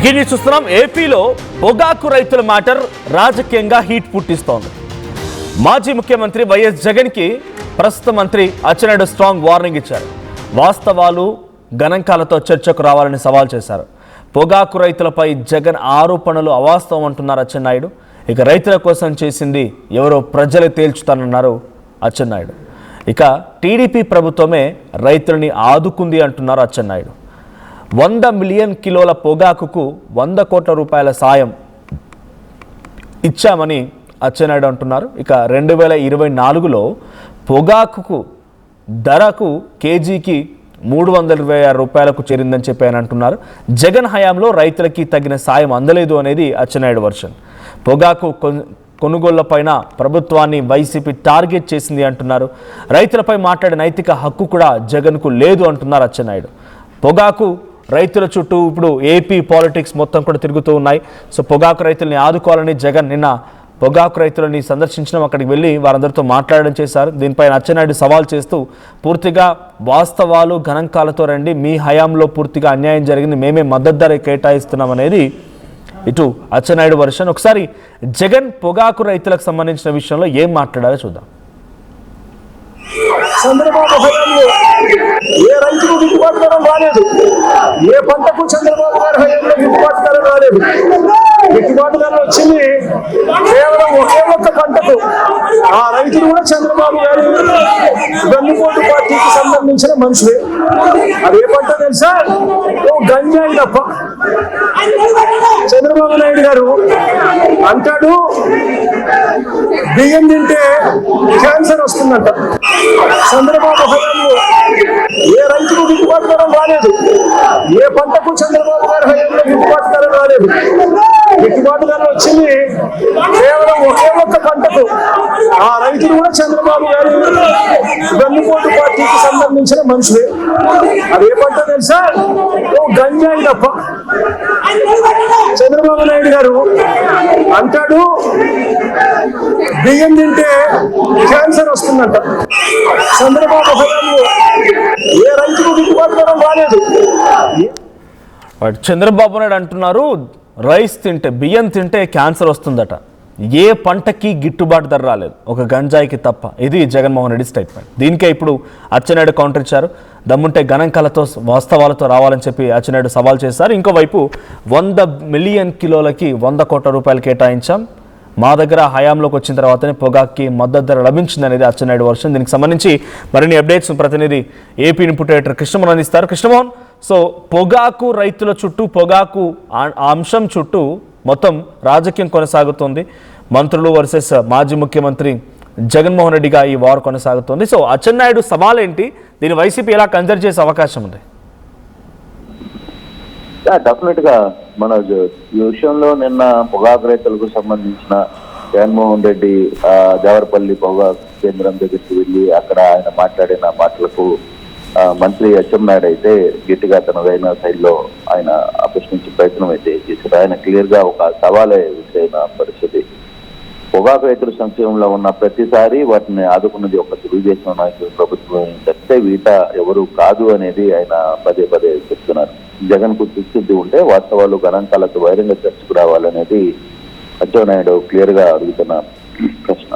Breaking చూస్తున్నాం. ఏపీలో పొగాకు రైతుల మ్యాటర్ రాజకీయంగా హీట్ పుట్టిస్తోంది. మాజీ ముఖ్యమంత్రి వైఎస్ జగన్కి ప్రస్తుత మంత్రి అచ్చెన్నాయుడు స్ట్రాంగ్ వార్నింగ్ ఇచ్చారు. వాస్తవాలు గణాంకాలతో చర్చకు రావాలని సవాల్ చేశారు. పొగాకు రైతులపై జగన్ ఆరోపణలు అవాస్తవం అంటున్నారు అచ్చెన్నాయుడు. ఇక రైతుల కోసం చేసింది ఎవరో ప్రజలు తేల్చుతానన్నారు అచ్చెన్నాయుడు. ఇక టీడీపీ ప్రభుత్వమే రైతులని ఆదుకుంది అంటున్నారు అచ్చెన్నాయుడు. 100 మిలియన్ కిలోల పొగాకుకు 100 కోట్ల రూపాయల సాయం ఇచ్చామని అచ్చెన్నాయుడు అంటున్నారు. ఇక 2024లో పొగాకుకు ధరకు కేజీకి 326 రూపాయలకు చేరిందని చెప్పి ఆయన అంటున్నారు. జగన్ హయాంలో రైతులకి తగిన సాయం అందలేదు అనేది అచ్చెన్నాయుడు వర్షన్. పొగాకు కొనుగోళ్లపైన ప్రభుత్వాన్ని వైసీపీ టార్గెట్ చేసింది అంటున్నారు. రైతులపై మాట్లాడే నైతిక హక్కు కూడా జగన్కు లేదు అంటున్నారు అచ్చెన్నాయుడు. పొగాకు రైతుల చుట్టూ ఇప్పుడు ఏపీ పాలిటిక్స్ మొత్తం కూడా తిరుగుతూ ఉన్నాయి. సో పొగాకు రైతుల్ని ఆదుకోవాలని జగన్ నిన్న పొగాకు రైతులని సందర్శించడం, అక్కడికి వెళ్ళి వారందరితో మాట్లాడడం చేశారు. దీనిపైన అచ్చెన్నాయుడు సవాల్ చేస్తూ పూర్తిగా వాస్తవాలు గణాంకాలతో రండి, మీ హయాంలో పూర్తిగా అన్యాయం జరిగింది, మేమే మద్దతు ధర కేటాయిస్తున్నాం అనేది ఇటు అచ్చెన్నాయుడు వర్షన్. ఒకసారి జగన్ పొగాకు రైతులకు సంబంధించిన విషయంలో ఏం మాట్లాడాలో చూద్దాం. చంద్రబాబు హయాంలో ఏ రైతుకు గిట్టుబాటు ధర రాలేదు, ఏ పంటకు చంద్రబాబు గారి హయాంలో గిట్టుబాటు ధర రాలేదు. గిట్టుబాటు ధర వచ్చింది కేవలం ఒకే ఒక్క పంటకు. ఆ రైతులు కూడా చంద్రబాబు గారి గన్నుపోటు పార్టీకి సంబంధించిన మనుషులే. అదే పంట తెలుసా? ఓ గంజాయి తప్ప. చంద్రబాబు నాయుడు గారు అంటాడు బియ్యం తింటే క్యాన్సర్ వస్తుందంట. చంద్రబాబు హయాంలో ఏ రైతుకు గిట్టుబాటు ధర రాలేదు, ఏ పంటకు చంద్రబాబు గారి హయాంలో గిట్టుబాటు ధర రాలేదు. గిట్టుబాటు ధర వచ్చింది కేవలం ఒకే ఒక్క పంటకు. ఆ రైతులు కూడా చంద్రబాబు గారి గన్నుపోటు పార్టీకి సంబంధించిన మనుషులే. అదే పంట తెలుసా? ఓ గంజాయి తప్ప. చంద్రబాబు నాయుడు గారు అంటాడు బియ్యం తింటే క్యాన్సర్ వస్తుందంట. చంద్రబాబు హయాంలో ఏ రైతుకు గిట్టుబాటు ధర రాలేదు. చంద్రబాబు నాయుడు అంటున్నారు రైస్ తింటే, బియ్యం తింటే క్యాన్సర్ వస్తుందట. ఏ పంటకి గిట్టుబాటు ధర రాలేదు, ఒక గంజాయికి తప్ప. ఇది జగన్మోహన్ రెడ్డి స్టేట్మెంట్. దీనికే ఇప్పుడు అచ్చెన్నాయుడు కౌంటర్ ఇచ్చారు. దమ్ముంటే గణాంకాలతో వాస్తవాలతో రావాలని చెప్పి అచ్చెన్నాయుడు సవాల్ చేశారు. ఇంకోవైపు 100 మిలియన్ కిలోలకి 100 కోట్ల రూపాయలు కేటాయించాం, మా దగ్గర హయాంలోకి వచ్చిన తర్వాతనే పొగాక్కి మద్దతు ధర లభించింది అనేది అచ్చెన్నాయుడు వర్షన్. దీనికి సంబంధించి మరిన్ని అప్డేట్స్ ప్రతినిధి ఏపీ ఇన్పుట్ ఎడిటర్ కృష్ణమోహన్ అందిస్తారు. కృష్ణమోహన్, సో పొగాకు రైతుల చుట్టూ, పొగాకు అంశం చుట్టూ మొత్తం రాజకీయం కొనసాగుతుంది. మంత్రులు వర్సెస్ మాజీ ముఖ్యమంత్రి జగన్మోహన్ రెడ్డిగా ఈ వార్ కొనసాగుతుంది. సో అచ్చెన్నాయుడు సవాల్ ఏంటి, దీని వైసీపీ ఎలా కన్సిడర్ చేసే అవకాశం ఉంది? డెఫినెట్ గా మన ఈ విషయంలో నిన్న పొగాకు రైతులకు సంబంధించిన జగన్మోహన్ రెడ్డి దేవరపల్లి పొగాకు కేంద్రం దగ్గరికి వెళ్ళి అక్కడ ఆయన మాట్లాడిన మాటలకు మంత్రి అచ్చెన్నాయుడు అయితే గట్టిగా తనదైన శైలిలో ఆయన ప్రశ్నించే ప్రయత్నం అయితే చేశారు. ఆయన క్లియర్ గా ఒక సవాలే విసిరైన పరిస్థితి. పొగాకు రైతుల సంక్షేమంలో ఉన్న ప్రతిసారి వాటిని ఆదుకున్నది ఒక తెలుగుదేశం నాయకుల ప్రభుత్వం తప్పితే వీట ఎవరు కాదు అనేది ఆయన పదే పదే చెప్తున్నారు. జగన్ కు చిక్కుద్ది ఉంటే వాస్తవాలు గణాంకాలతో బహిరంగ చర్చకు రావాలనేది అచ్చెన్నాయుడు క్లియర్ గా అడుగుతున్న ప్రశ్న.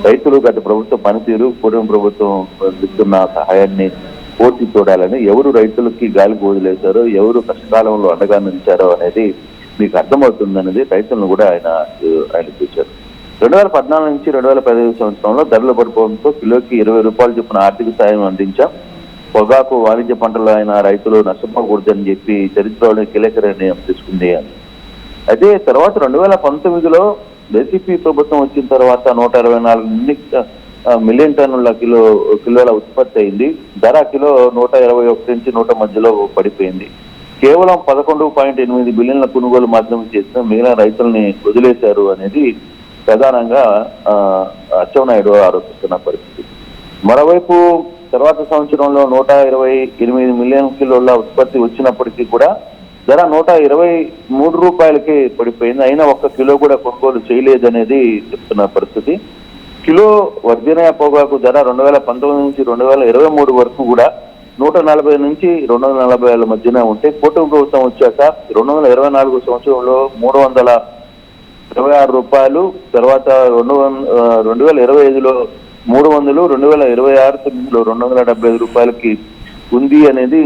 రైతులు గత ప్రభుత్వ పనితీరు, పూర్వం ప్రభుత్వం ఇస్తున్న సహాయాన్ని పూర్తి చూడాలని, ఎవరు రైతులకి గాలికి వదిలేశారో, ఎవరు కష్టకాలంలో అండగా నిలిచారో అనేది మీకు అర్థమవుతుందనేది రైతులను కూడా ఆయన చూశారు. 2014 నుంచి 2015 సంవత్సరంలో ధరల పడిపోవడంతో కిలోకి 20 రూపాయలు చొప్పున ఆర్థిక సాయం అందించాం. పొగాకు వాణిజ్య పంటలు అయిన రైతులు నష్టపోకూడదని చెప్పి చరిత్రలో కీలక నిర్ణయం తీసుకుంది అని. అయితే తర్వాత 2019లో వైసీపీ ప్రభుత్వం వచ్చిన తర్వాత 124 మిలియన్ టన్నుల కిలోల ఉత్పత్తి అయింది. ధర కిలో 121 నుంచి 100 మధ్యలో పడిపోయింది. కేవలం 11.8 బిలియన్ల కొనుగోలు మాత్రమే చేసిన మిగిలిన రైతుల్ని వదిలేశారు అనేది ప్రధానంగా అచ్చెన్నాయుడు ఆరోపిస్తున్న పరిస్థితి. మరోవైపు తర్వాత సంవత్సరంలో 128 మిలియన్ కిలోల ఉత్పత్తి వచ్చినప్పటికీ కూడా ధర 123 రూపాయలకి పడిపోయింది. అయినా 1 కిలో కూడా కొనుగోలు చేయలేదనేది చెప్తున్న పరిస్థితి. కిలో వర్జీనియా పొగాకు ధర 2019 నుంచి 2023 వరకు కూడా 140 నుంచి 240 మధ్యన ఉంటే కూటమి ప్రభుత్వం వచ్చాక 2024 సంవత్సరంలో 326 రూపాయలు, తర్వాత 2025లో 300, 2026 తొమ్మిదిలో 275 రూపాయలకి ఉంది అనేది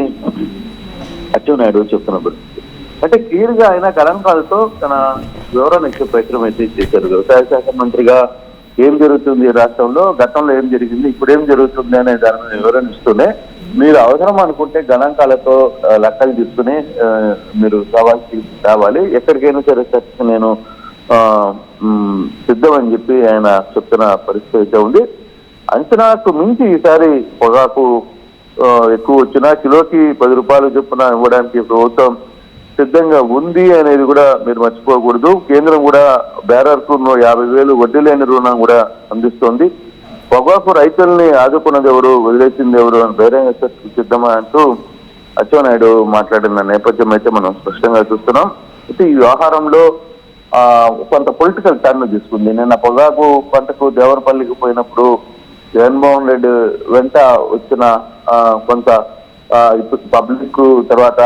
అచ్చెన్నాయుడు చెప్తున్న పరిస్థితి. అంటే క్లియర్ గా ఆయన గణాంకాలతో తన వివరణ ఇచ్చే ప్రయత్నం అయితే చేశారు. వ్యవసాయ శాఖ మంత్రిగా ఏం జరుగుతుంది రాష్ట్రంలో, గతంలో ఏం జరిగింది, ఇప్పుడు ఏం జరుగుతుంది అనే దాని మీద వివరణ ఇస్తూనే మీరు అవసరం అనుకుంటే గణాంకాలతో లెక్కలు తీసుకుని మీరు కావాలి, ఎక్కడికైనా సరే చర్చకు నేను సిద్ధం అని చెప్పి ఆయన చెప్తున్న పరిస్థితి అయితే ఉంది. అంచనాకు మించి ఈసారి పొగాకు ఎక్కువ వచ్చినా కిలోకి 10 రూపాయలు చొప్పున ఇవ్వడానికి ప్రభుత్వం సిద్ధంగా ఉంది అనేది కూడా మీరు మర్చిపోకూడదు. కేంద్రం కూడా బేరర్కు 50,000 వడ్డీ లేని రుణం కూడా అందిస్తోంది. పొగాకు రైతుల్ని ఆదుకున్నది ఎవరు, వదిలేసింది ఎవరు అని బహిరంగ చర్చకు సిద్ధమా అంటూ అచ్చెన్నాయుడు మాట్లాడిన నేపథ్యం అయితే మనం స్పష్టంగా చూస్తున్నాం. అయితే ఈ వ్యవహారంలో కొంత పొలిటికల్ టర్న్ తీసుకుంది. నిన్న పొగాకు పంటకు దేవరపల్లికి పోయినప్పుడు జగన్మోహన్ రెడ్డి వెంట వచ్చిన కొంత పబ్లిక్ తర్వాత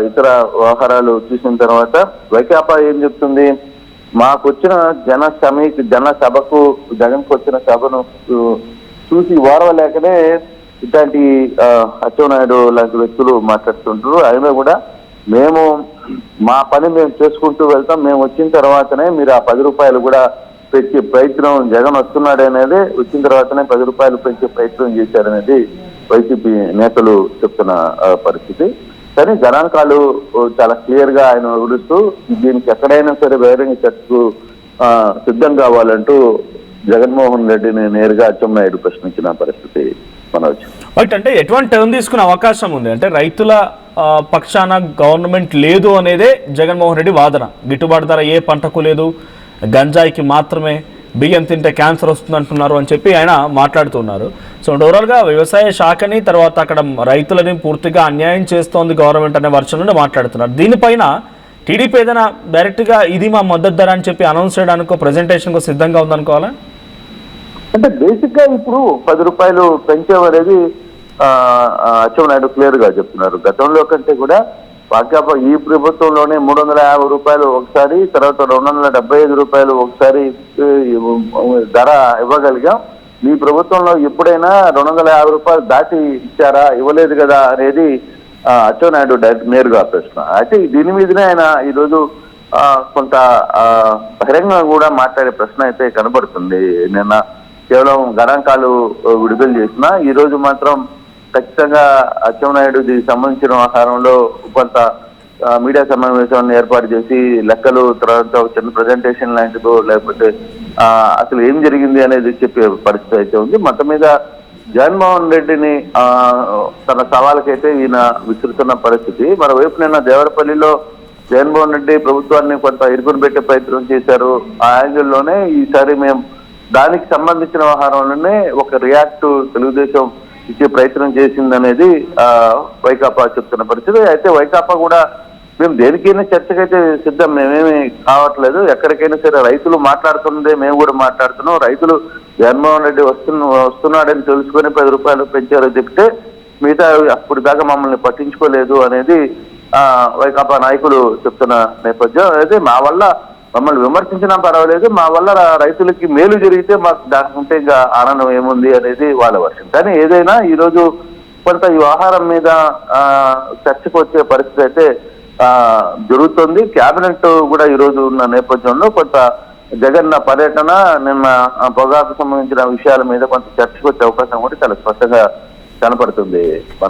ఇతర వ్యవహారాలు చూసిన తర్వాత వైకాపా ఏం చెప్తుంది, మాకు వచ్చిన జన సభకు జగన్కు వచ్చిన సభను చూసి ఓర్వలేకనే ఇట్లాంటి అచ్చెన్నాయుడు లాంటి వ్యక్తులు మాట్లాడుతుంటారు. అయినా కూడా మేము మా పని మేము చేసుకుంటూ వెళ్తాం, మేము వచ్చిన తర్వాతనే మీరు ఆ 10 రూపాయలు కూడా పెంచే ప్రయత్నం, జగన్ వస్తున్నాడు అనేది వచ్చిన తర్వాతనే 10 రూపాయలు పెంచే ప్రయత్నం చేశారనేది వైసీపీ నేతలు చెప్తున్న పరిస్థితి. కానీ గణాంకాలు చాలా క్లియర్ గా ఆయన వివరిస్తూ దీనికి ఎక్కడైనా సరే బహిరంగ చర్చకు సిద్ధం కావాలంటూ జగన్మోహన్ రెడ్డిని నేరుగా అచ్చెన్నాయుడు ప్రశ్నించిన పరిస్థితి మనవచ్చు. అంటే ఎటువంటి టర్న్ తీసుకునే అవకాశం ఉంది అంటే రైతుల పక్షాన గవర్నమెంట్ లేదు అనేదే జగన్మోహన్ రెడ్డి వాదన. గిట్టుబాటు ధర ఏ పంటకు లేదు, గంజాయికి మాత్రమే, బియ్యం తింటే క్యాన్సర్ వస్తుంది అంటున్నారు అని చెప్పి ఆయన మాట్లాడుతున్నారు. సో ఓవరాల్గా వ్యవసాయ శాఖని తర్వాత అక్కడ రైతులని పూర్తిగా అన్యాయం చేస్తోంది గవర్నమెంట్ అనే వర్షంలో మాట్లాడుతున్నారు. దీనిపైన టీడీపీ ఏదైనా డైరెక్ట్గా ఇది మా మద్దతు ధర అని చెప్పి అనౌన్స్ చేయడానికో ప్రెజెంటేషన్కో సిద్ధంగా ఉందనుకోవాలా? అంటే బేసిక్ గా ఇప్పుడు 10 రూపాయలు పెంచేవనేది అచ్చెన్నాయుడు క్లియర్ గా చెప్తున్నారు. గతంలో కంటే కూడా భాజపా ఈ ప్రభుత్వంలోనే 350 రూపాయలు ఒకసారి, తర్వాత 275 రూపాయలు ఒకసారి ధర ఇవ్వగలిగాం. మీ ప్రభుత్వంలో ఎప్పుడైనా 250 రూపాయలు దాటి ఇచ్చారా, ఇవ్వలేదు కదా అనేది అచ్చెన్నాయుడు నేరుగా ప్రశ్న. అయితే దీని మీదనే ఆయన ఈరోజు కొంత బహిరంగంగా కూడా మాట్లాడే ప్రశ్న అయితే కనబడుతుంది. నిన్న కేవలం గణాంకాలు విడుదల చేసిన ఈ రోజు మాత్రం ఖచ్చితంగా అచ్చెన్నాయుడు దీనికి సంబంధించిన వ్యవహారంలో కొంత మీడియా సమావేశాన్ని ఏర్పాటు చేసి లెక్కలు తర్వాత చిన్న ప్రజెంటేషన్ లాంటిదో లేకపోతే అసలు ఏం జరిగింది అనేది చెప్పే పరిస్థితి అయితే ఉంది. మొత్తం మీద జగన్మోహన్ రెడ్డిని తన సవాళ్ళకైతే ఈయన విసురుతున్న పరిస్థితి. మరోవైపు నిన్న దేవరపల్లిలో జగన్మోహన్ రెడ్డి ప్రభుత్వాన్ని కొంత ఇరుకుని పెట్టే ప్రయత్నం చేశారు. ఆ యాంగిల్లోనే ఈసారి మేము దానికి సంబంధించిన వ్యవహారంలోనే ఒక రియాక్ట్ తెలుగుదేశం ఇచ్చే ప్రయత్నం చేసిందనేది వైకాపా చెప్తున్న పరిస్థితి. అయితే వైకాపా కూడా మేము దేనికైనా చర్చకైతే సిద్ధం, మేమేమి కావట్లేదు, ఎక్కడికైనా సరే రైతులు మాట్లాడుతున్నదే మేము కూడా మాట్లాడుతున్నాం, రైతులు జగన్మోహన్ రెడ్డి వస్తున్నాడని తెలుసుకొని 10 రూపాయలు పెంచారో చెప్తే మిగతా అప్పుడు దాకా మమ్మల్ని పట్టించుకోలేదు అనేది వైకాపా నాయకులు చెప్తున్న నేపథ్యం. అయితే మా వల్ల మమ్మల్ని విమర్శించినా పర్వాలేదు, మా వల్ల రైతులకి మేలు జరిగితే మాకు దానికి ఉంటే ఇంకా ఆనందం ఏముంది అనేది వాళ్ళ వర్షం. కానీ ఏదైనా ఈరోజు కొంత ఈ వ్యవహారం మీద చర్చకు వచ్చే పరిస్థితి అయితే జరుగుతుంది. కేబినెట్ కూడా ఈరోజు ఉన్న నేపథ్యంలో కొంత జగన్ పర్యటన, నిన్న పొగాకు సంబంధించిన విషయాల మీద కొంత చర్చకు వచ్చే అవకాశం కూడా చాలా స్పష్టంగా కనపడుతుంది.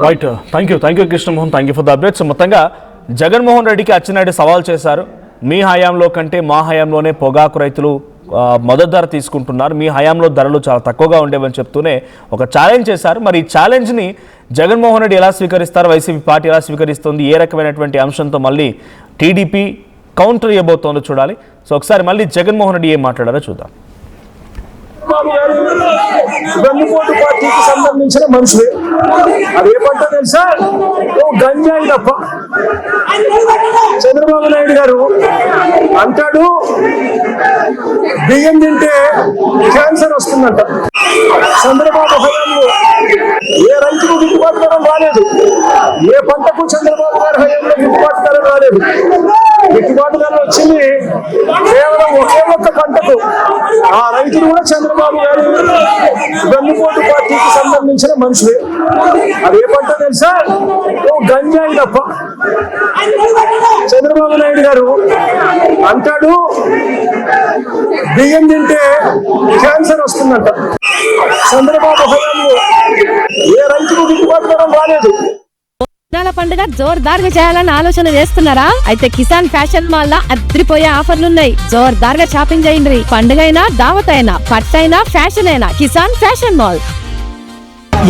Right, thank you Krishnamohan, thank you for the updates. మొత్తంగా జగన్మోహన్ రెడ్డికి అచ్చెన్నాయుడు సవాల్ చేశారు. మీ హయాంలో కంటే మా హయాంలోనే పొగాకు రైతులు మద్దతు ధర తీసుకుంటున్నారు, మీ హయాంలో ధరలు చాలా తక్కువగా ఉండేవని చెప్తూనే ఒక ఛాలెంజ్ చేశారు. మరి ఈ ఛాలెంజ్ని జగన్మోహన్ రెడ్డి ఎలా స్వీకరిస్తారు, వైసీపీ పార్టీ ఎలా స్వీకరిస్తుంది, ఏ రకమైనటువంటి అంశంతో మళ్ళీ టీడీపీ కౌంటర్ ఇవ్వబోతోందో చూడాలి. సో ఒకసారి మళ్ళీ జగన్మోహన్ రెడ్డి ఏం మాట్లాడారో చూద్దాం. గండిపోటు పార్టీకి సంబంధించిన మనుషులే, అది ఏ పంట తెలుసా, గంజాయి తప్ప. చంద్రబాబు నాయుడు గారు అంటాడు బియ్యం తింటే క్యాన్సర్ వస్తుందంట. చంద్రబాబు హయాంలో ఏ రైతుకు గిట్టుబాటు ధర రాలేదు. ఏ పంటకు చంద్రబాబు గారి హయాంలో గిట్టుబాటు ధర రాలేదు. గిట్టుబాటు ధర వచ్చింది కేవలం ఒకే ఒక్క పంటకు. ఆ రైతులు కూడా చంద్రబాబు గారి వెన్నుపోటు పార్టీకి సంబంధించిన మనుషులే. అది ఏ పంట తెలుసా? గంజాయి తప్ప. చంద్రబాబు నాయుడు గారు అంటాడు బియ్యం తింటే క్యాన్సర్ వస్తుందంట. చంద్రబాబు హయాంలో ఏ రైతుకు గిట్టుబాటు ధర రాలేదు. పండుగ జోర్దార్గా చేయాలని ఆలోచన చేస్తున్నారా? అయితే కిసాన్ ఫ్యాషన్ మాల్ లో అద్రిపోయే ఆఫర్లున్నాయి. జోర్దార్గా షాపింగ్ చేయండి. పండుగ అయినా, దావత్ అయినా, పట్టు అయినా, ఫ్యాషన్ అయినా కిసాన్ ఫ్యాషన్ మాల్.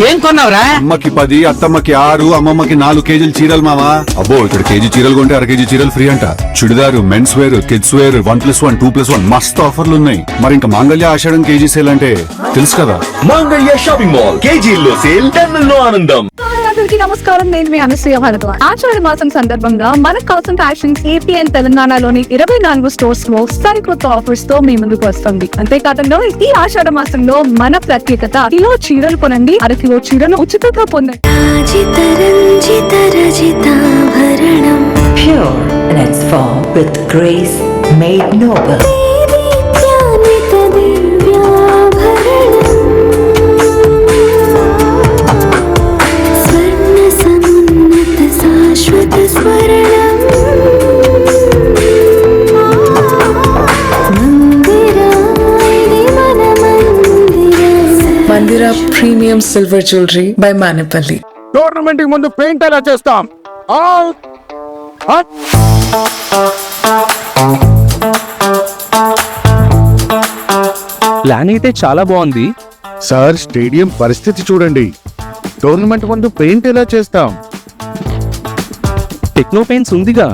ఏం కొన్నావురా? అమ్మకి 10, అత్తమ్మకి 6, అమ్మమ్మకి 4 కేజీలు చీరలు మావా. అబ్బో, ఇక్కడ కేజీ చీరలు కొంటే 1/2 కేజీ చీరలు ఫ్రీ అంట. Churidar, mens wear, kids wear 1+1, 2+1 మస్తు ఆఫర్లు ఉన్నాయి. మరి ఇంకా మాంగళ్య ఆషాఢం కేజీ సేల్ అంటే తెలుసు కదా. మాంగళ్య షాపింగ్ మాల్ కేజీల్లో సేల్, టన్నుల్లో ఆనందం. అందరికీ నమస్కారం. నేను మీ అనసూయ భరద్వాజ్. ఆషాఢ మాసం సందర్భంగా మన కాసన్ ఫ్యాషన్స్ ఏపీ అండ్ తెలంగాణలోని 24 స్టోర్స్ లో సరికొత్త ఆఫర్స్ తో మీ ముందుకు వస్తుంది. అంతేకాదంలో ఈ ఆషాఢ మాసంలో మన ప్రత్యేకత కిలో చీరలు కొనండి, 1/2 కిలో చీరను ఉచితంగా పొందండి. Pure in its form with grace made noble. Mandira Premium Silver Jewelry by Manipali. Tournament కి ముందు పెయింట్ ఎలా చేస్తాం? ప్లాన్ అయితే చాలా బాగుంది సార్, స్టేడియం పరిస్థితి చూడండి. టోర్నమెంట్ ముందు పెయింట్ ఎలా చేస్తాం? టెక్నో పెయింట్స్ ఉందిగా.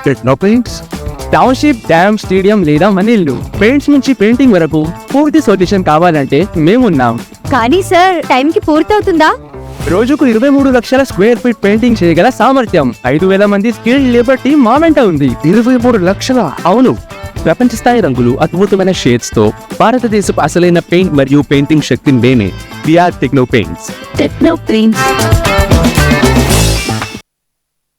Techno paints, township, dam, stadium లేదా మనీళ్ళు పెయింట్స్ నుంచి పెయింటింగ్ వరకు పూర్తి సొల్యూషన్ కావాలంటే మేమున్నాం. కానీ సార్, టైం కి పూర్తవుతుందా? రోజుకు 23 లక్షల స్క్వేర్ ఫీట్ పెయింటింగ్ చేయగల సామర్థ్యం, 5,000 మంది స్కిల్డ్ లేబర్ టీమ్ మా వెంట ఉంది. 23 లక్షల? అవును, ప్రపంచ స్థాయి రంగులు, అద్భుతమైన షేడ్స్ తో భారతదేశపు అసలైన పెయింట్ మరియు పెయింటింగ్ శక్తిని మేమే. We're Techno Paints. Techno paints.